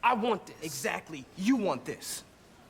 I want this. Exactly. You want this.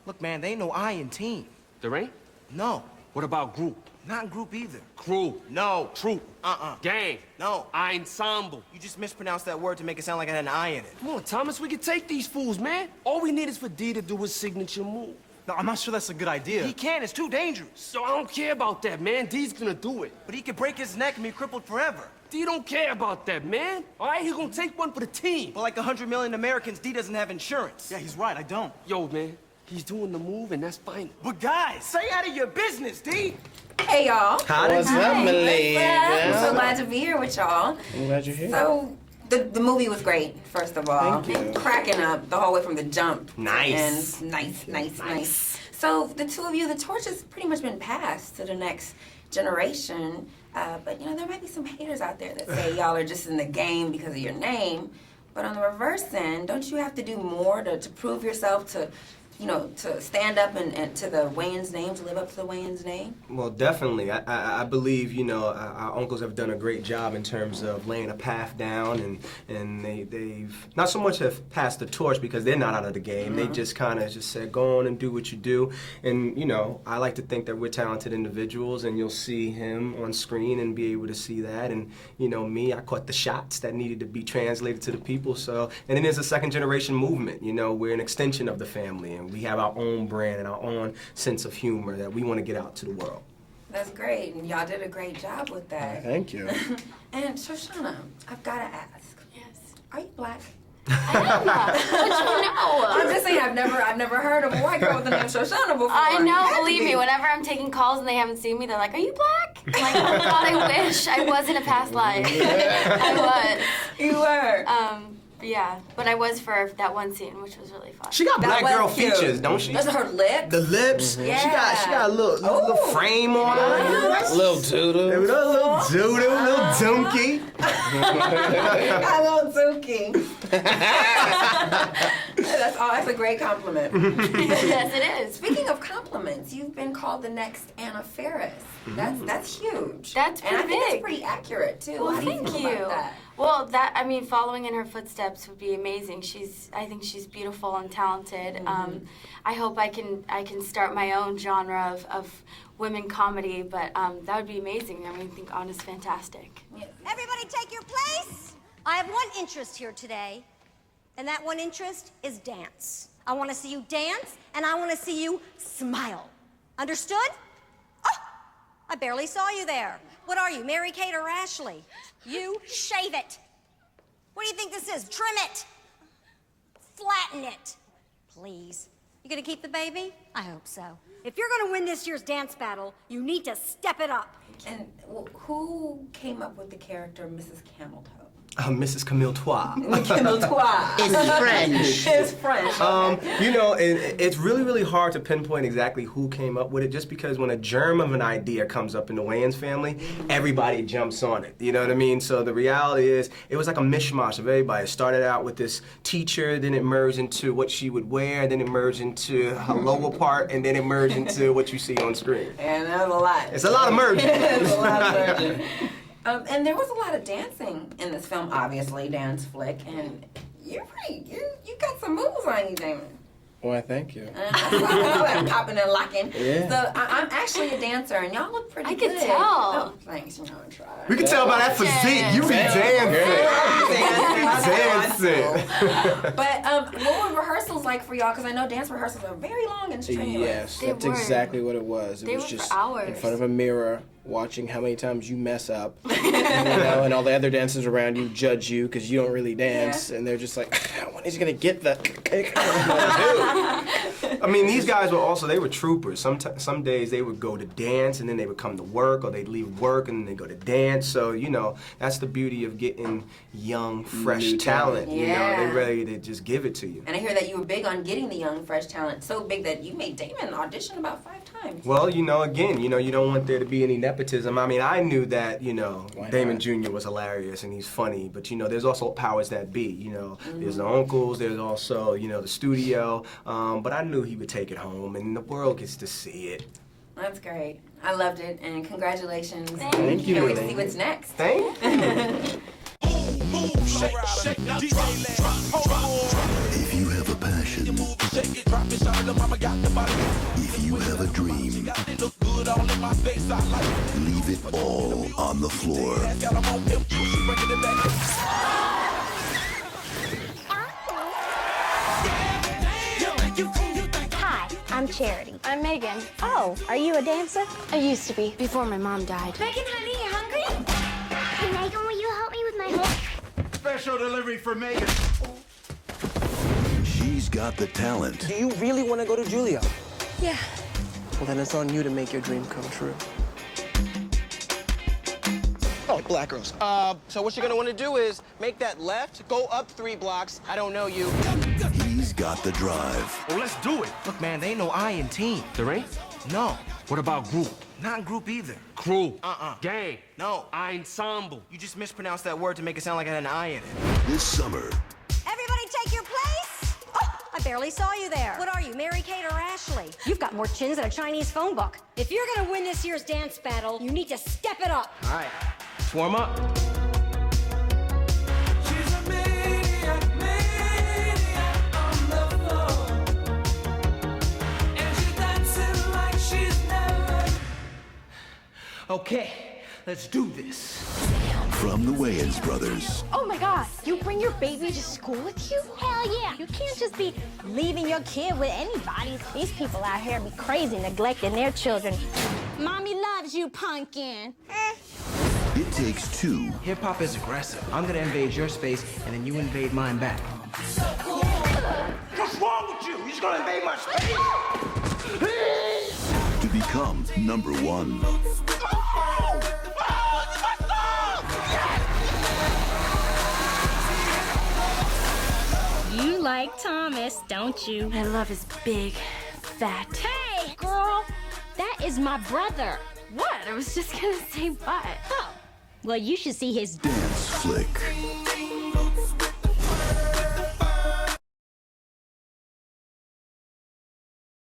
Look, man, there ain't no I in team. There ain't? No. What about group? Not group either. Crew. No. Troop. Uh-uh. Gang. No. Ensemble. You just mispronounced that word to make it sound like it had an I in it. Come on, Thomas, we can take these fools, man. All we need is for D to do his signature move. No, I'm not sure that's a good idea. He can't. It's too dangerous. So I don't care about that, man. D's gonna do it. But he could break his neck and be crippled forever. D don't care about that, man. All right, he's gonna take one for the team. Well, like 100 million Americans, D doesn't have insurance. Yeah, he's right. I don't. Yo, man, he's doing the move, and that's fine. But guys, stay out of your business, D. Hey, y'all. What's up, my lady? I'm so glad to be here with y'all. I'm glad you're here. So, the movie was great, first of all. Thank you. Cracking up the whole way from the jump. Nice. And nice. So, the two of you, the torch has pretty much been passed to the next generation. But, you know, there might be some haters out there that say y'all are just in the game because of your name. But on the reverse end, don't you have to do more to prove yourself to, you know, to stand up and to the Wayans name, to live up to the Wayans name? Well, definitely. I believe, you know, our uncles have done a great job in terms of laying a path down, and they've not so much have passed the torch because they're not out of the game. They just kind of just said, go on and do what you do. And, you know, I like to think that we're talented individuals, and you'll see him on screen and be able to see that. And, you know, me, I caught the shots that needed to be translated to the people. So, and then there's a second generation movement. You know, we're an extension of the family, and we have our own brand and our own sense of humor that we want to get out to the world. That's great, and y'all did a great job with that. Thank you. And Shoshana, I've got to ask. Yes. Are you black? I am black. What you know? I'm just saying, I've never heard of a white girl with the name Shoshana before. I know, Had to believe be. me, whenever I'm taking calls and they haven't seen me, they're like, are you black? I'm like, oh God, I wish I was in a past life. I was. You were. Yeah, but I was for that one scene, which was really fun. She got That black girl was cute. features, don't she? Those are her lips. The lips. Yeah. She got a little frame on her. Little doodle. A little doodle, little donkey. I love Zuki. That's a great compliment. Yes, it is. Speaking of compliments, you've been called the next Anna Faris. That's huge. That's and I pretty think big. it's pretty accurate too. Well, How do thank feel you. about that? Well, I mean, following in her footsteps would be amazing. I think she's beautiful and talented. I hope I can start my own genre of women comedy, but that would be amazing. I mean, I think Anna's fantastic. Yeah. Everybody take your place. I have one interest here today, and that one interest is dance. I want to see you dance, and I want to see you smile. Understood? Oh, I barely saw you there. What are you, Mary-Kate or Ashley? You shave it. What do you think this is? Trim it. Flatten it. Please. You gonna keep the baby? I hope so. If you're gonna win this year's dance battle, you need to step it up. And who came up with the character Mrs. Camel Toe? Mrs. Camille Tois. Camel Toe. It's French. It's French. Okay. You know, it's really, really hard to pinpoint exactly who came up with it, just because when a germ of an idea comes up in the Wayans family, everybody jumps on it. You know what I mean? So the reality is, it was like a mishmash of everybody. It started out with this teacher, then it merged into what she would wear, then it merged into her lower part, and then it merged into what you see on screen. And that was a lot. It's a lot of merging. It's a lot of merging. And there was a lot of dancing in this film, obviously, dance flick, and you got some moves on you, Damon. Why, thank you. I saw that popping and locking. Yeah. So I'm actually a dancer, and y'all look pretty good. I could tell. Oh, thanks, you know, I tried. We can tell by that physique. You be dancing. But what were rehearsals like for y'all? Because I know dance rehearsals are very long and strenuous. Yes, They that's were. exactly what it was. It They was were for just hours. in front of a mirror, watching how many times you mess up, and all the other dancers around you judge you because you don't really dance, and they're just like, when is he gonna get the? I mean, these guys they were troopers. Some days they would go to dance and then they would come to work, or they'd leave work and then they go to dance. So, you know, that's the beauty of getting young, fresh New talent. You know, Yeah. they're ready to just give it to you. And I hear that you were big on getting the young, fresh talent. So big that you made Damon audition about 5 times. Well, you know, again, you know, you don't want there to be any nepotism. I mean, I knew that, you know, Why Damon not? Jr. was hilarious and he's funny, but, you know, there's also powers that be. You know, there's the uncles, there's also, you know, the studio. But I knew he would take it home, and the world gets to see it. That's great. I loved it, and congratulations. Thank you. Can't wait to see what's next. Thank you. If you have a passion, if you have a dream, leave it all on the floor. Hi, I'm Charity. I'm Megan. Oh, are you a dancer? I used to be before my mom died. Megan, honey, you hungry? Hey, Megan, will you help me with my hook? Special delivery for Megan. She's got the talent. Do you really want to go to Juilliard? Yeah. Well, then it's on you to make your dream come true. Oh, black girls. So what you're gonna want to do is make that left, go up 3 blocks. I don't know you. He's got the drive. Well, let's do it. Look, man, they ain't no I in team. There ain't? No, What about group? not in group either. Crew? Uh-uh. Gang? No. Ensemble? You just mispronounced that word to make it sound like it had an I in it. This summer, Everybody take your place. Oh, I barely saw you there. What are you, Mary Kate or Ashley? You've got more chins than a Chinese phone book. If you're gonna win this year's dance battle, you need to step it up. All right, let's warm up. Okay, let's do this. from the Wayans brothers. Oh my God, you bring your baby to school with you? Hell yeah. You can't just be leaving your kid with anybody. These people out here be crazy neglecting their children. Mommy loves you, pumpkin. It takes 2 Hip-hop is aggressive. I'm gonna invade your space, and then you invade mine back. What's wrong with you? You just gonna invade my space? to become number 1. You like Thomas, don't you? I love his big, fat. Hey, girl, that is my brother. What? I was just gonna say butt. Oh, well, you should see his Dance flick.